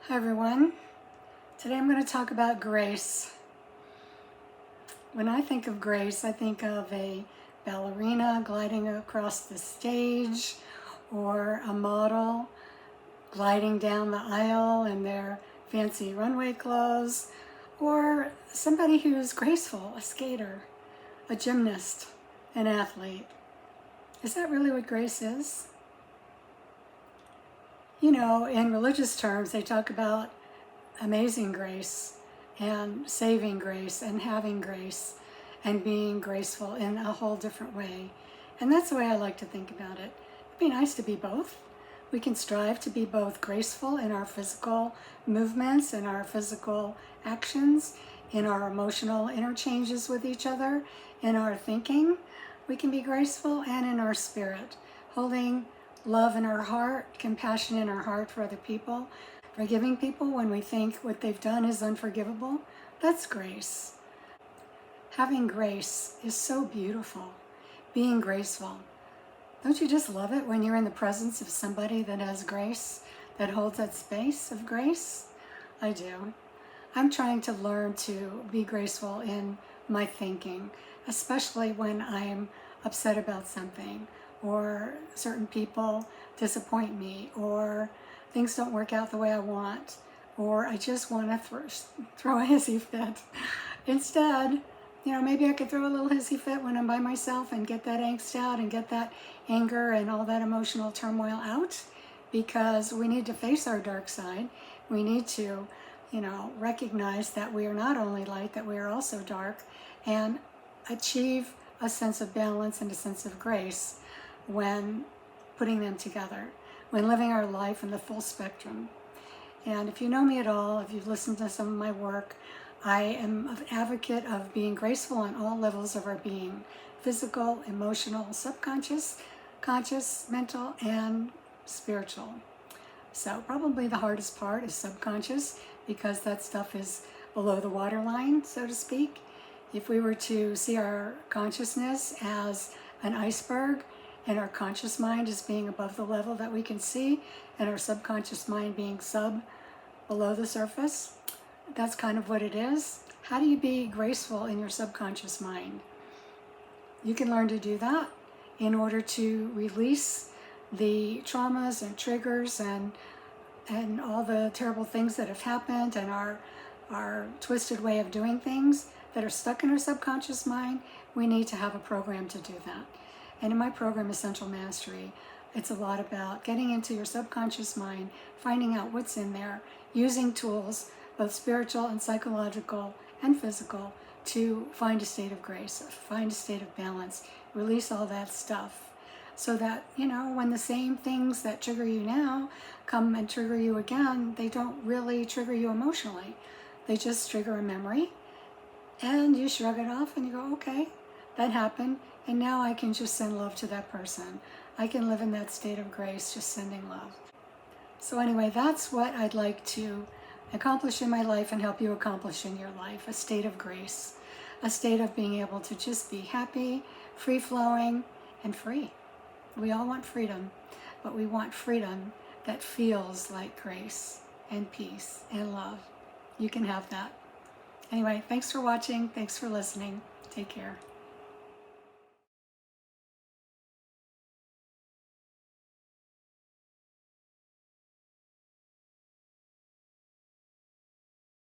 Hi everyone. Today I'm going to talk about grace. When I think of grace, I think of a ballerina gliding across the stage, or a model gliding down the aisle in their fancy runway clothes, or somebody who's graceful, a skater, a gymnast, an athlete. Is that really what grace is? You know, in religious terms, they talk about amazing grace and saving grace and having grace and being graceful in a whole different way. And that's the way I like to think about it. It'd be nice to be both. We can strive to be both graceful in our physical movements, in our physical actions, in our emotional interchanges with each other, in our thinking. We can be graceful, and in our spirit, holding love in our heart, compassion in our heart for other people, forgiving people when we think what they've done is unforgivable. That's grace. Having grace is so beautiful. Being graceful. Don't you just love it when you're in the presence of somebody that has grace, that holds that space of grace? I do. I'm trying to learn to be graceful in my thinking, especially when I'm upset about something, or certain people disappoint me, or things don't work out the way I want, or I just want to throw a hissy fit. Instead, maybe I could throw a little hissy fit when I'm by myself and get that angst out and get that anger and all that emotional turmoil out, because we need to face our dark side. We need to, recognize that we are not only light, that we are also dark, and achieve a sense of balance and a sense of grace when putting them together, when living our life in the full spectrum. And if you know me at all, if you've listened to some of my work, I am an advocate of being graceful on all levels of our being: physical, emotional, subconscious, conscious, mental, and spiritual. So probably the hardest part is subconscious, because that stuff is below the waterline, so to speak. If we were to see our consciousness as an iceberg, and our conscious mind as being above the level that we can see, and our subconscious mind being below the surface, that's kind of what it is. How do you be graceful in your subconscious mind? You can learn to do that in order to release the traumas and triggers and all the terrible things that have happened, and our twisted way of doing things that are stuck in our subconscious mind. We need to have a program to do that. And in my program, Essential Mastery, it's a lot about getting into your subconscious mind, finding out what's in there, using tools, both spiritual and psychological and physical, to find a state of grace, find a state of balance, release all that stuff, so that, when the same things that trigger you now come and trigger you again, they don't really trigger you emotionally. They just trigger a memory, and you shrug it off and you go, okay, that happened, and now I can just send love to that person. I can live in that state of grace, just sending love. So anyway, that's what I'd like to accomplish in my life and help you accomplish in your life: a state of grace, a state of being able to just be happy, free-flowing, and free. We all want freedom, but we want freedom that feels like grace and peace and love. You can have that. Anyway, thanks for watching. Thanks for listening. Take care.